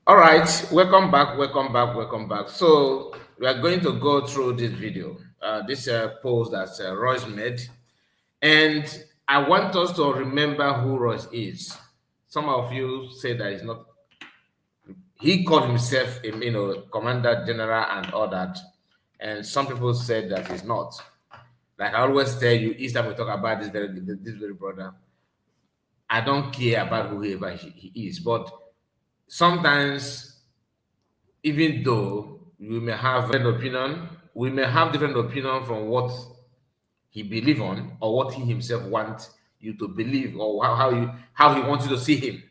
All right, welcome back. So we are going to go through this video, this post that Royce made, and I want us to remember who Royce is. Some of you say that he's not. He called himself, commander general and all that, and some people said that he's not. Like I always tell you, each time we talk about this very brother, I don't care about whoever he is, but sometimes even though we may have different opinion, we may have different opinion from what he believe on or what he himself wants you to believe or how he wants you to see him.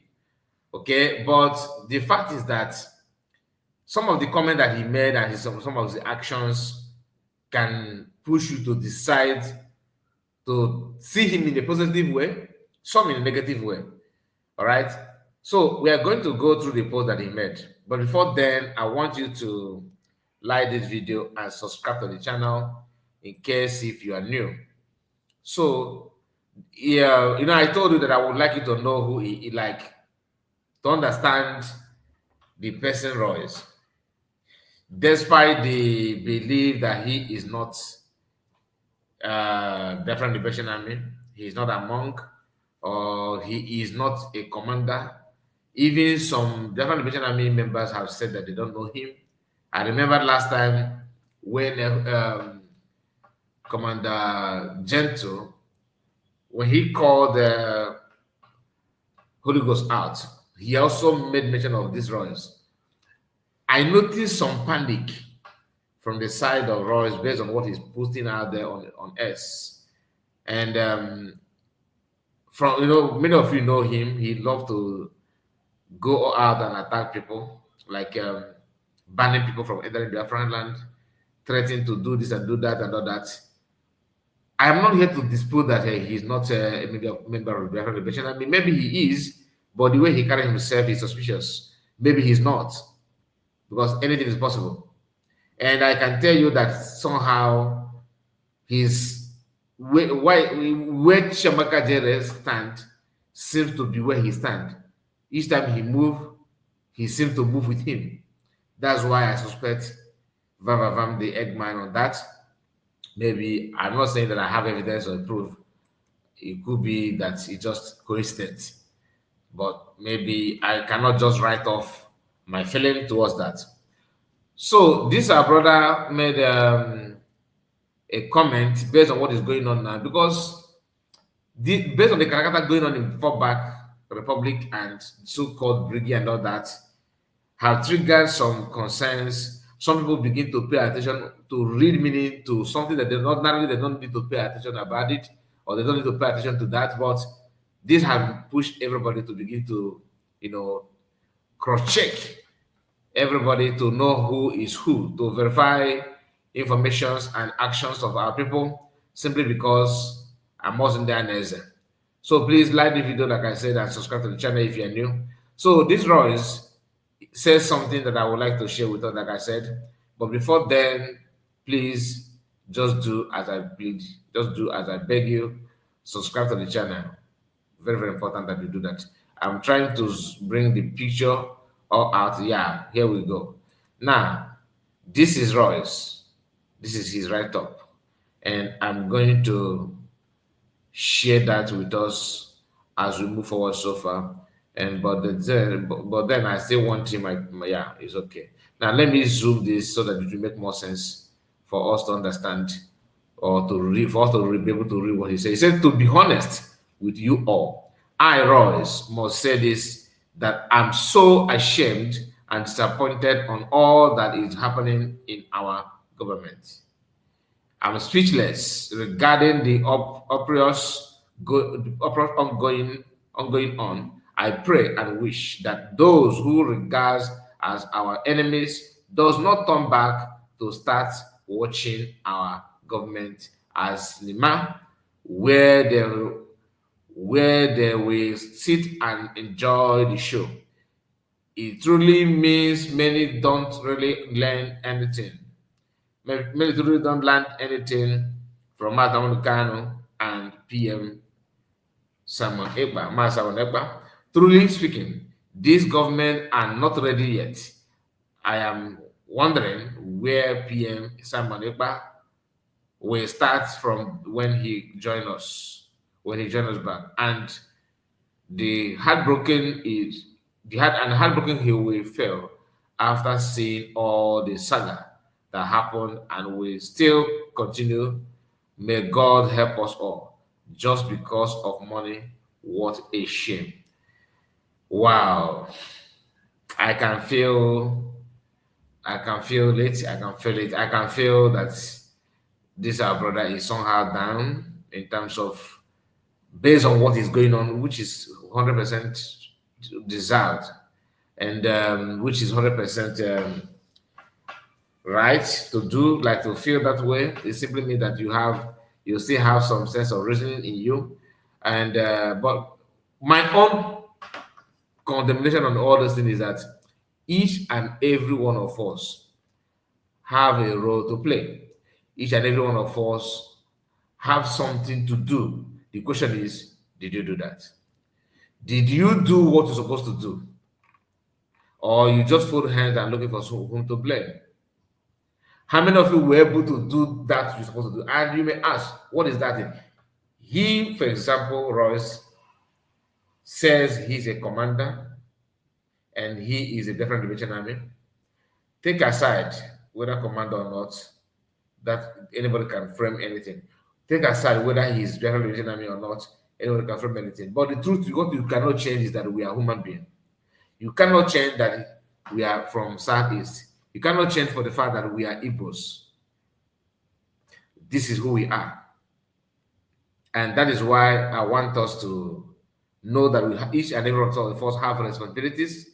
Okay, but the fact is that some of the comment that he made and some of the actions can push you to decide to see him in a positive way, some in a negative way. All right. So we are going to go through the post that he made. But before then, I want you to like this video and subscribe to the channel in case if you are new. So yeah, I told you that I would like you to know who he like to understand the person Royce. Despite the belief that he is not different liberation army, he is not a monk, or he is not a commander. Even some different liberation army members have said that they don't know him. I remember last time when Commander Gentle, when he called the Holy Ghost out, he also made mention of this Royce. I noticed some panic from the side of Royce based on what he's posting out there on X. And from many of you know him. He loved to go out and attack people, like banning people from entering Biafran land, threatening to do this and do that and all that. I am not here to dispute that he's not a member of the Biafran Liberation. I mean, maybe he is, but the way he carries himself is suspicious. Maybe he's not, because anything is possible. And I can tell you that somehow his where Shamaka Jere stand seems to be where he stand. Each time he move, he seems to move with him. That's why I suspect Vavavam the Eggman on that. Maybe I'm not saying that I have evidence or proof. It could be that it's just coincidence. But maybe I cannot just write off my feeling towards that. So this our brother made a comment based on what is going on now, because based on the character going on in Fallback Republic and so-called Briggy and all that, have triggered some concerns. Some people begin to pay attention to read meaning to something that they don't need to pay attention about it, or they don't need to pay attention to that. But this has pushed everybody to begin to, cross-check everybody to know who is who, to verify informations and actions of our people simply because I'm in there. So please like the video, like I said, and subscribe to the channel if you're new. So this Royce says something that I would like to share with us, like I said. But before then, please just do as I plead, just do as I beg you, subscribe to the channel. Very, very important that you do that. I'm trying to bring the picture all out. Yeah, here we go. Now, this is Royce. This is his write-up. And I'm going to share that with us as we move forward so far. And but then I still want him. Yeah, it's okay. Now let me zoom this so that it will make more sense for us to understand, or to read, for us to be able to read what he said. He said, "To be honest with you all, I, Royce, must say this, that I'm so ashamed and disappointed on all that is happening in our government. I'm speechless regarding the uproarious ongoing on. I pray and wish that those who regard as our enemies does not turn back to start watching our government as Lima, where they will sit and enjoy the show. It truly means many don't really learn anything. Many truly don't learn anything from Matamu Kano and PM Simon Ekpa, Truly speaking, This government are not ready yet. I am wondering where PM Simon Ekpa will start from when he join us, when he join us back. And the heartbroken is heartbroken he will fail after seeing all the saga that happened and will still continue. May God help us all. Just because of money, what a shame. Wow. I can feel I can feel it. I can feel it. I can feel that this our brother is somehow down in terms of based on what is going on, which is 100% deserved, and which is 100% right to do, like to feel that way. It simply means that you still have some sense of reasoning in you, and but my own condemnation on all those things is that each and every one of us have a role to play. Each and every one of us have something to do. The question is, did you do that? Did you do what you're supposed to do? Or you just fold hands and looking for whom to blame? How many of you were able to do that you're supposed to do? And you may ask, what is that thing? He, for example, Royce, says he's a commander and he is a different division army. Take aside whether commander or not, that anybody can frame anything. Take aside whether he's different division army or not, anybody can frame anything. But the truth, what you cannot change is that we are human beings. You cannot change that we are from Southeast. You cannot change for the fact that we are Igbos. This is who we are. And that is why I want us to know that each and every one of us have responsibilities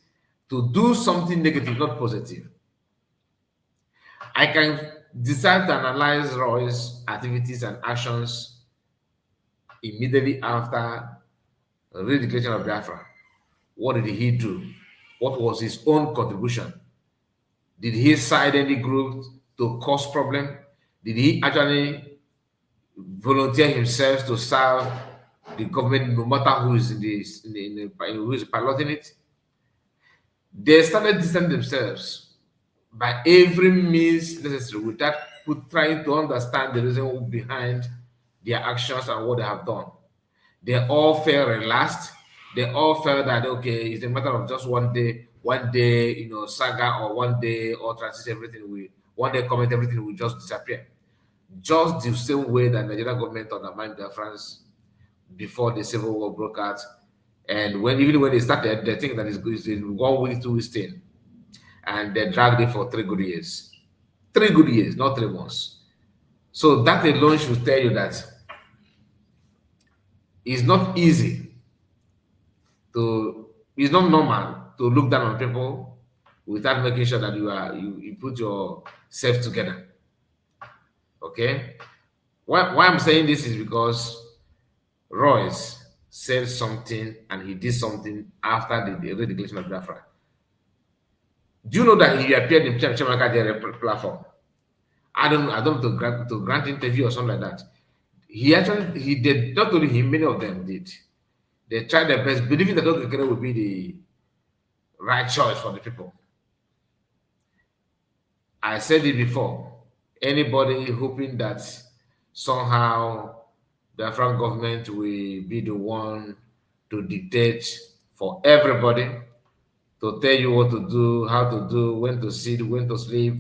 to do something negative, not positive. I can decide to analyze Roy's activities and actions immediately after the redeclaration of Biafra. What did he do? What was his own contribution? Did he side any group to cause problem? Did he actually volunteer himself to serve the government, no matter who is who is piloting it? They started distancing themselves by every means necessary without trying to understand the reason behind their actions and what they have done. They all felt relaxed. They all felt that okay, it's a matter of just one day, saga, or one day or transit everything will one day comment everything will just disappear. Just the same way that the Nigerian government undermined their France before the civil war broke out. And even when they started, they think that it's a 1 week, 2 weeks thing. And they dragged it for 3 good years. 3 good years, not 3 months. So that alone should tell you that it's not easy it's not normal to look down on people without making sure that you put yourself together. Okay? Why I'm saying this is because Royce said something and he did something after the redeclaration of Biafra. Do you know that he appeared in Chiamaka platform? I don't know to grant interview or something like that. He did, not only him, many of them did. They tried their best, believing that Okekere would be the right choice for the people. I said it before. Anybody hoping that somehow the Afghan government will be the one to dictate for everybody, to tell you what to do, how to do, when to sit, when to sleep,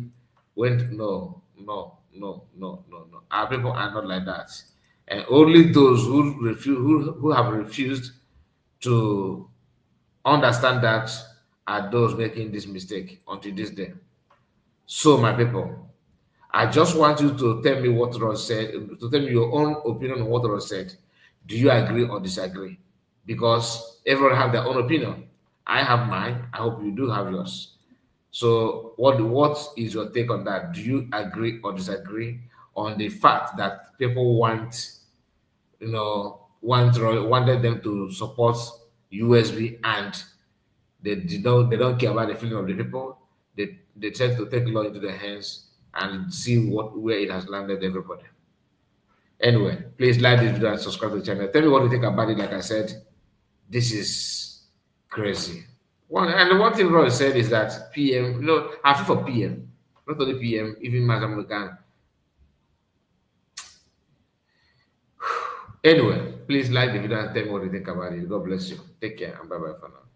no. Our people are not like that. And only those who have refused to understand that are those making this mistake until this day. So, my people, I just want you to tell me what Ross said, to tell me your own opinion on what Ross said. Do you agree or disagree? Because everyone have their own opinion. I have mine. I hope you do have yours. So, what is your take on that? Do you agree or disagree on the fact that people wanted them to support USB and they don't care about the feeling of the people. They tend to take law into their hands and see where it has landed everybody. Anyway, please like this video and subscribe to the channel. Tell me what you think about it. Like I said, this is crazy. One and the one thing Roy said is that PM, I feel for PM, not only PM, even Madam can. Anyway, please like the video and tell me what you think about it. God bless you. Take care and bye bye for now.